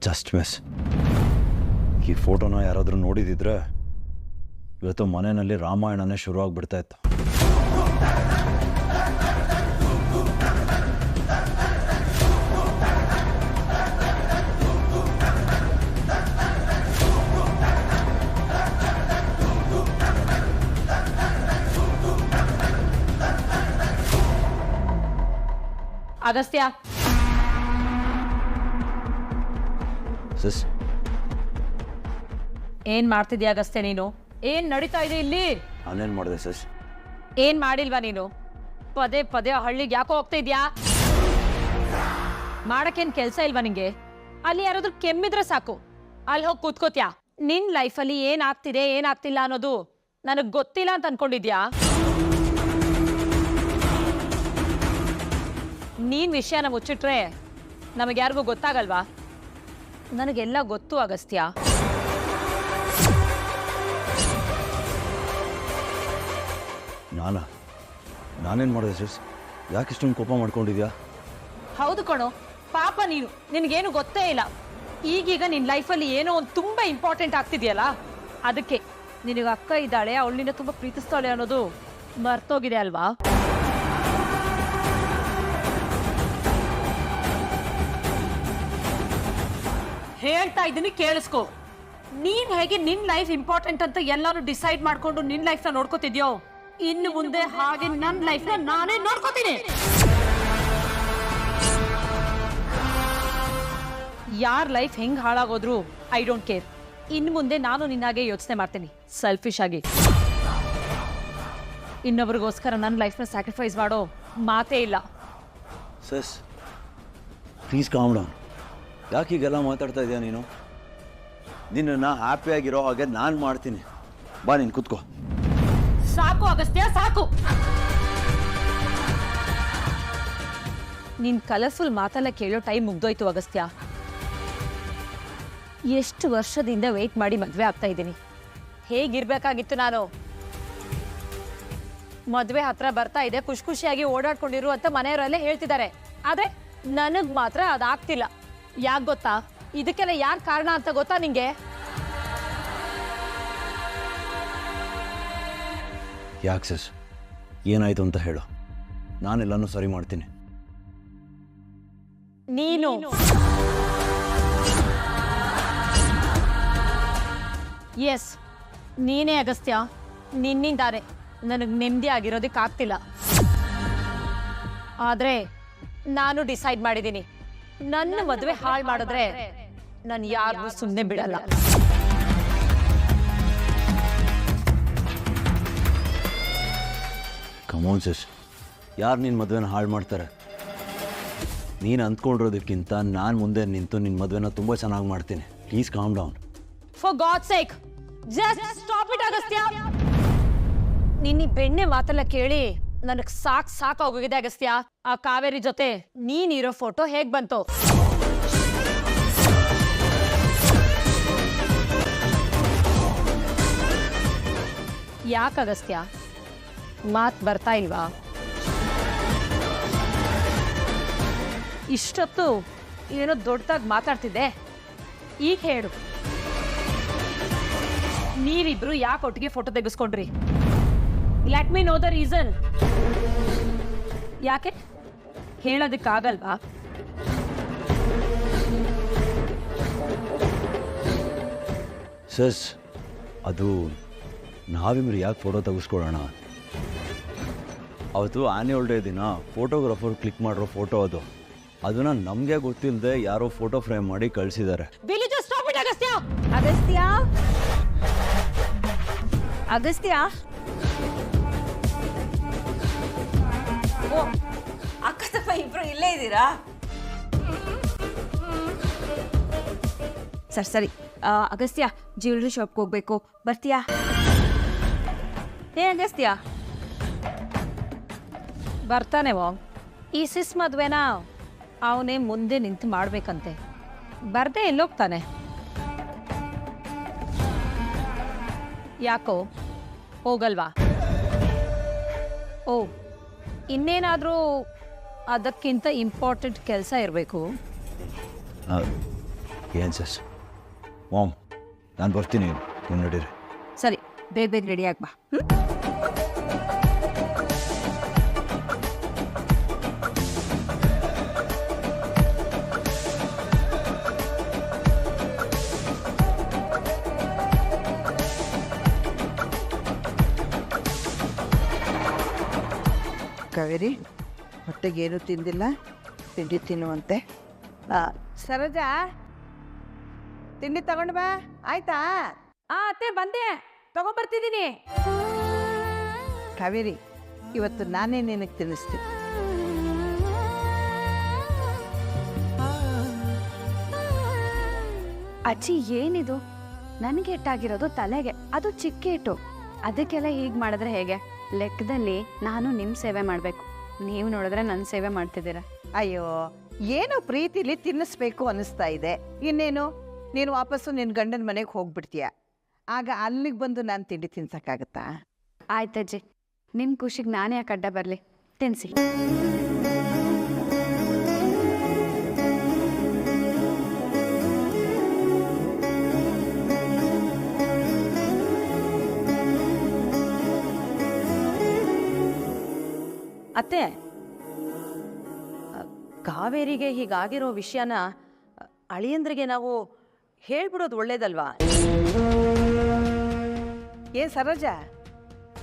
Just miss. ಈ ಫೋಟೋನ ಯಾರಾದರೂ ನೋಡಿದಿದ್ರೆ ಇವತ್ತು ಮನೆಯಲ್ಲಿ ರಾಮಾಯಣನೇ ಶುರುವಾಗ್ಬಿಡ್ತಾ ಇತ್ತು. ಅಗಸ್ತ್ಯ, ಸಿಸ್ ಏನ್ ಮಾಡ್ತಿದ್ಯಾ ಅಗಸ್ತ್ಯ? ನೀನು ಏನ್ ನಡೀತಾ ಇದೆ ಇಲ್ಲಿ? ನಾನೇನು ಮಾಡಿದೆ ಸಿಸ್? ಏನ್ ಮಾಡಿಲ್ವಾ ನೀನು? ಪದೇ ಪದೇ ಹಳ್ಳಿಗೆ ಯಾಕೋ ಹೋಗ್ತಾ ಇದ್ಯಾ? ಮಾಡಕ್ಕೇನ್ ಕೆಲ್ಸ ಇಲ್ವಾ ನಿಂಗೆ? ಅಲ್ಲಿ ಯಾರಾದ್ರೂ ಕೆಮ್ಮಿದ್ರೆ ಸಾಕು ಅಲ್ಲಿ ಹೋಗಿ ಕೂತ್ಕೋತ್ಯಾ. ನಿನ್ ಲೈಫಲ್ಲಿ ಏನಾಗ್ತಿದೆ ಏನಾಗ್ತಿಲ್ಲ ಅನ್ನೋದು ನನಗ್ ಗೊತ್ತಿಲ್ಲ ಅಂತ ಅನ್ಕೊಂಡಿದ್ಯಾ? ನೀನ್ ವಿಷಯನ ಮುಚ್ಚಿಟ್ರೆ ನಮಗೆ ಯಾರಿಗೂ ಗೊತ್ತಾಗಲ್ವಾ? ನನಗೆಲ್ಲ ಗೊತ್ತು ಅಗಸ್ತ್ಯ. ನಾನೇನು ಮಾಡಿದೆ ಸಿಸ್? ಯಾಕೆ ಇಷ್ಟೊಂದು ಕೋಪ ಮಾಡ್ಕೊಂಡಿದ್ಯಾ? ಹೌದು ಕಣೋ, ಪಾಪ ನೀನು, ನಿನಗೇನು ಗೊತ್ತೇ ಇಲ್ಲ. ಈಗೀಗ ನಿನ್ನ ಲೈಫಲ್ಲಿ ಏನೋ ಒಂದು ತುಂಬ ಇಂಪಾರ್ಟೆಂಟ್ ಆಗ್ತಿದೆಯಲ್ಲ, ಅದಕ್ಕೆ ನಿನಗೆ ಅಕ್ಕ ಇದ್ದಾಳೆ, ಅವಳು ನಿನ್ನ ತುಂಬ ಪ್ರೀತಿಸ್ತಾಳೆ ಅನ್ನೋದು ಮರ್ತೋಗಿದೆ ಅಲ್ವಾ? ಹೇಳ್ತಾ ಇದ್ದೀನಿ ಕೇಳಿಸ್ಕೊ. ನೀನ್ ಹೇಗೆ ನಿನ್ ಲೈಫ್ ಇಂಪಾರ್ಟೆಂಟ್ ಅಂತ ಎಲ್ಲಾರು ಡಿಸೈಡ್ ಮಾಡ್ಕೊಂಡು ನಿನ್ ಲೈಫ್ ನ ನೋಡ್ಕೋತಿದ್ಯೋ, ಇನ್ನು ಮುಂದೆ ಹಾಗೆ ನನ್ನ ಲೈಫ್ ನ ನಾನೇ ನೋಡ್ಕೋತೀನಿ. ಯಾರ್ ಲೈಫ್ ಹೆಂಗ್ ಹಾಳಾಗೋದ್ರು ಐ ಡೋಂಟ್ ಕೇರ್. ಇನ್ನು ಮುಂದೆ ನಾನು ನಿನ್ನಾಗೆ ಯೋಚನೆ ಮಾಡ್ತೀನಿ, ಸೆಲ್ಫಿಶ್ ಆಗಿ. ಇನ್ನೊಬ್ರಿಗೋಸ್ಕರ ನನ್ನ ಲೈಫ್ನ ಸ್ಯಾಕ್ರಿಫೈಸ್ ಮಾಡೋ ಮಾತೇ ಇಲ್ಲ. ಸಿಸ್ ಪ್ಲೀಸ್ ಕಾಮ್ ಡೌನ್. ಯಾಕೆ ಹೀಗೆಲ್ಲ ಮಾತಾಡ್ತಾ ಇದೆಯಾ ನೀನು? ನಿನ್ನನ್ನು ಹ್ಯಾಪಿಯಾಗಿರೋ ಹಾಗೆ ನಾನು ಮಾಡ್ತೀನಿ. ಬಾ, ನೀನು ಕೂತ್ಕೋ. ಸಾಕು ಅಗಸ್ತ್ಯ, ಸಾಕು. ನಿನ್ ಕಲರ್ಫುಲ್ ಮಾತೆಲ್ಲ ಕೇಳೋ ಟೈಮ್ ಮುಗ್ದೋಯ್ತು ಅಗಸ್ತ್ಯ. ಎಷ್ಟು ವರ್ಷದಿಂದ ವೆಯ್ಟ್ ಮಾಡಿ ಮದುವೆ ಆಗ್ತಾ ಇದ್ದೀನಿ. ಹೇಗಿರ್ಬೇಕಾಗಿತ್ತು ನಾನು? ಮದುವೆ ಹತ್ರ ಬರ್ತಾ ಇದೆ, ಖುಷಿ ಖುಷಿಯಾಗಿ ಓಡಾಡ್ಕೊಂಡಿರು ಅಂತ ಮನೆಯವರಲ್ಲೇ ಹೇಳ್ತಿದ್ದಾರೆ. ಆದ್ರೆ ನನಗ್ ಮಾತ್ರ ಅದಾಗ್ತಿಲ್ಲ. ಯಾಕೆ ಗೊತ್ತಾ? ಇದಕ್ಕೆಲ್ಲ ಯಾರು ಕಾರಣ ಅಂತ ಗೊತ್ತಾ ನಿಂಗೆ? ಯಾಕೆ ಸಿಸ್, ಏನಾಯ್ತು ಅಂತ ಹೇಳು, ನಾನೆಲ್ಲನೂ ಸರಿ ಮಾಡ್ತೀನಿ. ನೀನು ಎಸ್, ನೀನೇ ಅಗಸ್ತ್ಯ. ನಿನ್ನಿಂದಾನೆ ನನಗೆ ನೆಮ್ಮದಿ ಆಗಿರೋದಕ್ಕೆ ಆಗ್ತಿಲ್ಲ. ಆದ್ರೆ ನಾನು ಡಿಸೈಡ್ ಮಾಡಿದ್ದೀನಿ, ನನ್ನ ಮದುವೆ ಹಾಳು ಮಾಡಿದ್ರೆ ನಾನು ಯಾರಿಗೂ ಸುಮ್ಮನೆ ಬಿಡಲ್ಲ. ಕಮೋನ್ ಸಿಸ್, ಯಾರು ನಿನ್ನ ಮದುವೆನ ಹಾಳು ಮಾಡ್ತಾರೆ? ನೀನು ಅಂದ್ಕೊಂಡಿರೋದಕ್ಕಿಂತ ನಾನು ಮುಂದೆ ನಿಂತು ನಿನ್ನ ಮದುವೆನ ತುಂಬ ಚೆನ್ನಾಗಿ ಮಾಡ್ತೀನಿ. Please calm down. For god sake, just stop it Agastya. ನಿನ್ನ ಬೆಣ್ಣೆ ಮಾತೆಲ್ಲ ಕೇಳಿ ನನಗೆ ಸಾಕಾಗೋಗಿದೆ ಅಗಸ್ತ್ಯ. ಆ ಕಾವೇರಿ ಜೊತೆ ನೀನಿರೋ ಫೋಟೋ ಹೇಗ್ ಬಂತು? ಯಾಕೆ ಅಗಸ್ತ್ಯ ಮಾತ್ ಬರ್ತಾ ಇಲ್ವಾ? ಇಷ್ಟೊತ್ತು ಏನೋ ದೊಡ್ಡದಾಗಿ ಮಾತಾಡ್ತಿದ್ದೆ, ಈಗ ಹೇಳು, ನೀವಿಬ್ರು ಯಾಕೆ ಒಟ್ಟಿಗೆ ಫೋಟೋ ತೆಗೆಸ್ಕೊಂಡ್ರಿ? Let me know the reason. ಯಾಕೆ ಹೇಳೋದಕ್ಕಾಗಲ್ವಾ? ಸಸ್, ಅದು ನಾವಿಬ್ರು ಯಾಕೆ ಫೋಟೋ ತೆಗೆಸ್ಕೊಳ್ಳೋಣ? ಅವತ್ತು ಆ್ಯನ್ಯುವಲ್ ಡೇ ದಿನ ಫೋಟೋಗ್ರಾಫರ್ ಕ್ಲಿಕ್ ಮಾಡಿರೋ ಫೋಟೋ ಅದು. ಅದನ್ನ ನಮಗೆ ಗೊತ್ತಿಲ್ಲದೆ ಯಾರೋ ಫೋಟೋ ಫ್ರೇಮ್ ಮಾಡಿ ಕಳಿಸಿದ್ದಾರೆ. ಅಗಸ್ತ್ಯ, ಅಗಸ್ತ್ಯ, ಅಗಸ್ತ್ಯ. ಓ, ಅಕ್ಕ ತಪ್ಪ ಇಬ್ರು ಇಲ್ಲೇ ಇದ್ದೀರಾ? ಸರಿ, ಅಗಸ್ತ್ಯ, ಜ್ಯುವೆಲ್ರಿ ಶಾಪ್ಗೆ ಹೋಗ್ಬೇಕು, ಬರ್ತೀಯಾ? ಏ ಅಗಸ್ತ್ಯ, ಬರ್ತಾನೆ ವಾಂಗ್. ಈ ಸಿಸ್ ಮದ್ವೆನ ಅವನೇ ಮುಂದೆ ನಿಂತು ಮಾಡ್ಬೇಕಂತೆ, ಬರ್ದೆ ಎಲ್ಲೋಗ್ತಾನೆ? ಯಾಕೋ ಹೋಗಲ್ವಾ? ಓ, ಇನ್ನೇನಾದರೂ ಅದಕ್ಕಿಂತ ಇಂಪಾರ್ಟೆಂಟ್ ಕೆಲಸ ಇರಬೇಕು. ಏನು ಸಸ್ ಮಾಮ್ ನಾನು ಬರ್ತೀನಿ ನೀವು ನಡೀರಿ. ಸರಿ, ಬೇಗ ಬೇಗ ರೆಡಿ ಆಗ್ಬಾ. ಕಾವೇರಿ, ಹೊಟ್ಟೆಗೇನು ತಿಂದಿಲ್ಲ, ತಿಂಡಿ ತಿನ್ನುವಂತೆ. ಸರೋಜಾ, ತಿಂಡಿ ತಗೊಂಡು ಬಾ, ಆಯ್ತಾ? ಅತ್ತೆ ಬಂದೆ, ತಗೊಂಡ್ಬರ್ತಿದ್ದೀನಿ. ಕಾವೇರಿ, ಇವತ್ತು ನಾನೇ ನಿನಗೆ ತಿನ್ನಿಸ್ತೀನಿ. ಅಜ್ಜಿ ಏನಿದು? ನನಗೆ ಇಟ್ಟಾಗಿರೋದು ತಲೆಗೆ, ಅದು ಚಿಕ್ಕ ಇಟ್ಟು. ಅದಕ್ಕೆಲ್ಲ ಹೀಗೆ ಮಾಡಿದ್ರೆ ಹೇಗೆ? ಲೆಕ್ಕದಲ್ಲಿ ನಾನು ನಿಮ್ಮ ಸೇವೆ ಮಾಡಬೇಕು, ನೀವು ನೋಡಿದ್ರೆ ನನ್ನ ಸೇವೆ ಮಾಡ್ತಿದ್ದೀರ. ಅಯ್ಯೋ, ಏನೋ ಪ್ರೀತಿಲಿ ತಿನ್ನಿಸ್ಬೇಕು ಅನ್ನಿಸ್ತಾ ಇದೆ. ಇನ್ನೇನು, ನೀನು ವಾಪಸ್ಸು ನಿನ್ನ ಗಂಡನ ಮನೆಗೆ ಹೋಗ್ಬಿಡ್ತೀಯ. ಆಗ ಅಲ್ಲಿಗೆ ಬಂದು ನಾನು ತಿಂಡಿ ತಿನ್ಸಕ್ಕಾಗತ್ತಾ? ಆಯ್ತಜ್ಜಿ, ನಿಮ್ಮ ಖುಷಿಗೆ ನಾನೇ ಯಾಕೆ ಅಡ್ಡ ಬರಲಿ, ತಿನ್ನಿಸಿ. ಅತ್ತೆ, ಕಾವೇರಿಗೆ ಹೀಗಾಗಿರೋ ವಿಷಯನ ಅಳಿಯಂದ್ರಿಗೆ ನಾವು ಹೇಳ್ಬಿಡೋದು ಒಳ್ಳೇದಲ್ವಾ? ಏನ್ ಸರೋಜಾ,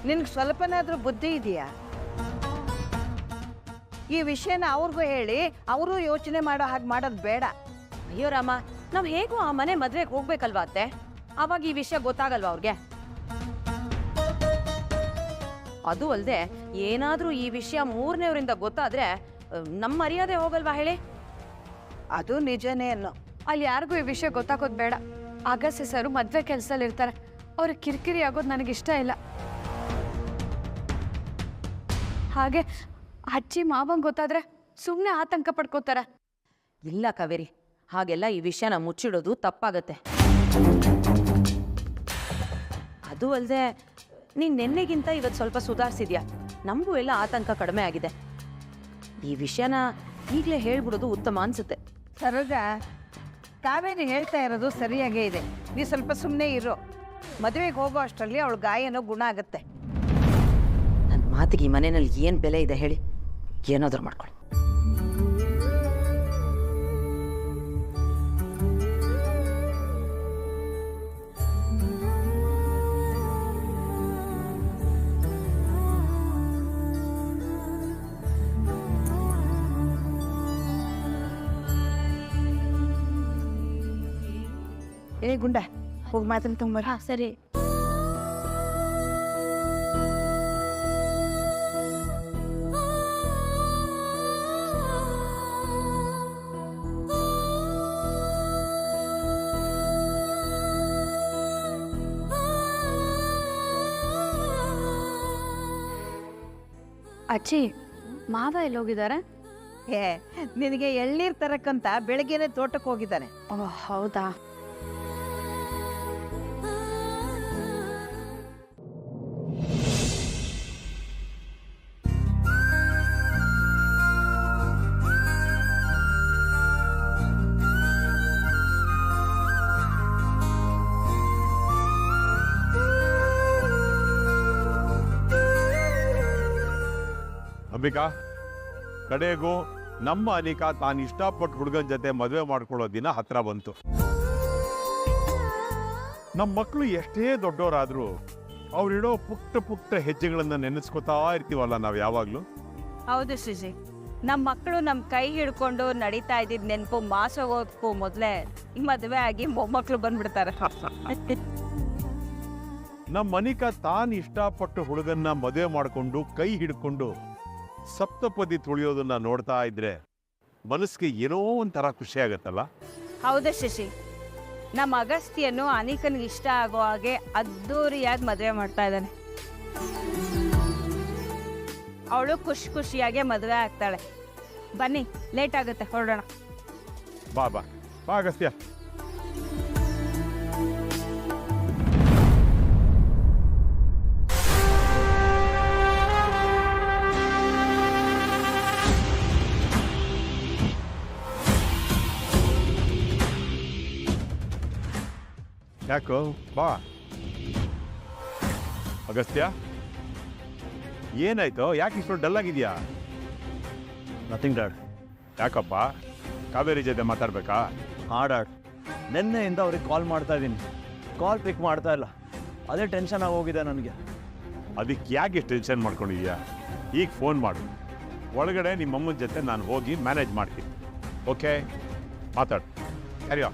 ನಿನ್ಗೆ ಸ್ವಲ್ಪನಾದ್ರೂ ಬುದ್ಧಿ ಇದೆಯಾ? ಈ ವಿಷಯನ ಅವ್ರಿಗೂ ಹೇಳಿ ಅವರು ಯೋಚನೆ ಮಾಡೋ ಹಾಗೆ ಮಾಡೋದು ಬೇಡ. ಅಯ್ಯೋ ರಾಮ, ನಾವು ಹೇಗೂ ಆ ಮನೆ ಮದ್ವೆಗೆ ಹೋಗ್ಬೇಕಲ್ವಾ ಅತ್ತೆ? ಅವಾಗ ಈ ವಿಷಯ ಗೊತ್ತಾಗಲ್ವಾ ಅವ್ರಿಗೆ? ಅದು ಅಲ್ಲದೆ ಏನಾದರೂ ಈ ವಿಷಯ ಮೂರನೇವರಿಂದ ಗೊತ್ತಾದ್ರೆ ನಮ್ಮ ಮರ್ಯಾದೆ ಹೋಗಲ್ವಾ ಹೇಳಿ? ಅದು ನಿಜನೇ ಅನ್ನೋ. ಅಲ್ಲಿ ಯಾರಿಗೂ ಈ ವಿಷಯ ಗೊತ್ತಾಗೋದು ಬೇಡ. ಅಗಸ್ಯ ಸರು ಮದುವೆ ಕೆಲಸದಲ್ಲಿ ಇರ್ತಾರೆ, ಅವ್ರಿಗೆ ಕಿರಿಕಿರಿ ಆಗೋದು ನನಗಿಷ್ಟ ಇಲ್ಲ. ಹಾಗೆ ಅಜ್ಜಿ ಮಾವಂಗೆ ಗೊತ್ತಾದ್ರೆ ಸುಮ್ಮನೆ ಆತಂಕ ಪಡ್ಕೋತಾರೆ. ಇಲ್ಲ ಕಾವೇರಿ, ಹಾಗೆಲ್ಲ ಈ ವಿಷಯನ ಮುಚ್ಚಿಡೋದು ತಪ್ಪಾಗತ್ತೆ. ಅದು ಅಲ್ಲದೆ ನೀನು ನಿನ್ನೆಗಿಂತ ಇವತ್ತು ಸ್ವಲ್ಪ ಸುಧಾರಿಸಿದ್ಯಾ, ನಮಗೂ ಎಲ್ಲ ಆತಂಕ ಕಡಿಮೆ ಆಗಿದೆ. ಈ ವಿಷಯನ ಈಗಲೇ ಹೇಳ್ಬಿಡೋದು ಉತ್ತಮ ಅನ್ಸುತ್ತೆ. ಸರೋಜಾ, ಕಾವೇರಿ ಹೇಳ್ತಾ ಇರೋದು ಸರಿಯಾಗೇ ಇದೆ. ನೀ ಸ್ವಲ್ಪ ಸುಮ್ಮನೆ ಇರೋ. ಮದುವೆಗೆ ಹೋಗೋ ಅಷ್ಟರಲ್ಲಿ ಅವಳ ಗಾಯನೋ ಗುಣ ಆಗುತ್ತೆ. ನನ್ನ ಮಾತಿಗೆ ಈ ಮನೆಯಲ್ಲಿ ಏನು ಬೆಲೆ ಇದೆ ಹೇಳಿ? ಏನಾದರೂ ಮಾಡ್ಕೊಳ್ಳಿ. ಏ ಗುಂಡ, ಹೋಗಿ ಮಾತ್ರ ತುಂಬ. ಸರಿ. ಅಜ್ಜಿ, ಮಾವ ಎಲ್ಲೋಗಿದ್ದಾರೆ? ಏ, ನಿನಗೆ ಎಳ್ನೀರು ತರಕ್ಕಂತ ಬೆಳಗ್ಗೆನೆ ತೋಟಕ್ಕೆ ಹೋಗಿದ್ದಾನೆ. ಓ ಹೌದಾ? ಅಂಬಿಕಾ, ಕಡೆಗೂ ನಮ್ಮ ಅನಿಕಾ ತಾನು ಇಷ್ಟಪಟ್ಟು ಹುಡುಗನ ಜೊತೆ ಮದುವೆ ಮಾಡ್ಕೊಳ್ಳೋ ದಿನ ಹತ್ರ ಬಂತು. ನಮ್ಮ ಮಕ್ಕಳು ಎಷ್ಟೇ ದೊಡ್ಡವರಾದ್ರೂ ಅವ್ರಿಡೋ ಪುಟ್ಟ ಪುಟ್ಟ ಹೆಜ್ಜೆಗಳನ್ನ ನೆನೆಸ್ಕೊತಾ ಇರ್ತೀವಲ್ಲ ನಾವು ಯಾವಾಗ್ಲೂ. ಹೌದು ಸುಜಿ, ನಮ್ಮ ಮಕ್ಕಳು ನಮ್ಮ ಕೈ ಹಿಡ್ಕೊಂಡು ನಡೀತಾ ಇದ್ದಿದ್ ನೆನಪು ಮಾಸೋಗೋದಕ್ಕೂ ಮೊದಲೇ ಮದುವೆ ಆಗಿ ಮೊಮ್ಮಕ್ಕಳು ಬಂದ್ಬಿಡ್ತಾರೆ. ನಮ್ಮ ಅನಿಕಾ ತಾನು ಇಷ್ಟಪಟ್ಟು ಹುಡುಗನ್ನ ಮದುವೆ ಮಾಡ್ಕೊಂಡು ಕೈ ಹಿಡ್ಕೊಂಡು ಸಪ್ತಪದಿ ತುಳಿಯೋದನ್ನ ನೋಡ್ತಾ ಇದ್ರೆ ಮನಸ್ಸಿಗೆ ಏನೋ ಒಂಥರ ಖುಷಿ ಆಗತ್ತಲ್ಲ. ಹೌದು ಶಶಿ, ನಮ್ಮ ಅಗಸ್ತ್ಯನ್ನು ಅನಿಕನಿಗೆ ಇಷ್ಟ ಆಗೋ ಹಾಗೆ ಅದ್ದೂರಿಯಾಗಿ ಮದುವೆ ಮಾಡ್ತಾ ಇದ್ದಾನೆ. ಅವಳು ಖುಷಿಯಾಗೆ ಮದುವೆ ಆಗ್ತಾಳೆ. ಬನ್ನಿ, ಲೇಟ್ ಆಗುತ್ತೆ, ಹೊರಡೋಣ. ಬಾ ಬಾ ಬಾ ಅಗಸ್ತ್ಯ. ಯಾಕೋ ಬಾ. ಅಗಸ್ತ್ಯ, ಏನಾಯ್ತು? ಯಾಕೆ ಇಷ್ಟೊಂದು ಡಲ್ ಆಗಿದ್ಯಾ? Nothing dad. ಯಾಕಪ್ಪ, ಕಾವೇರಿ ಜೊತೆ ಮಾತಾಡ್ಬೇಕಾ? ಹಾಂ ಡ್ಯಾಡ್, ನಿನ್ನೆಯಿಂದ ಅವ್ರಿಗೆ ಕಾಲ್ ಮಾಡ್ತಾ ಇದ್ದೀನಿ, ಕಾಲ್ ಪಿಕ್ ಮಾಡ್ತಾ ಇಲ್ಲ. ಅದೇ ಟೆನ್ಷನ್ ಆಗೋಗಿದೆ ನನಗೆ. ಅದಕ್ಕೆ ಯಾಕೆ ಟೆನ್ಷನ್ ಮಾಡ್ಕೊಂಡಿದ್ಯಾ? ಈಗ ಫೋನ್ ಮಾಡು. ಒಳಗಡೆ ನಿಮ್ಮ ಅಮ್ಮನ ಜೊತೆ ನಾನು ಹೋಗಿ ಮ್ಯಾನೇಜ್ ಮಾಡ್ತೀನಿ. ಓಕೆ, ಮಾತಾಡು. ಸರಿಯಾ?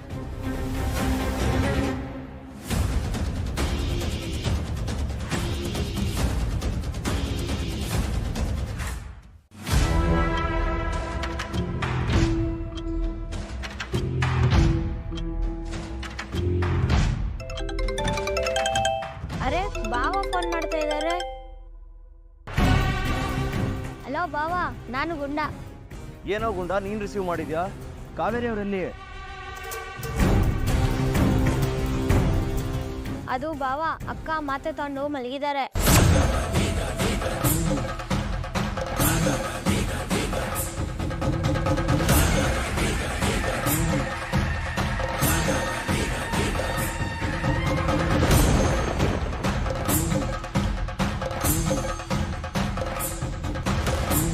ಅರೆ ಬಾವ ಫೋನ್ ಮಾಡ್ತಾ ಇದ್ದಾರೆ. ಹಲೋ ಬಾವ, ನಾನು ಗುಂಡ. ಏನೋ ಗುಂಡ, ನೀನು ರಿಸೀವ್ ಮಾಡಿದ್ಯಾ? ಕಾವೇರಿ ಅವರಲ್ಲಿ? ಅದು ಬಾವ, ಅಕ್ಕ ಮಾತೆ ತಗೊಂಡು ಮಲಗಿದ್ದಾರೆ.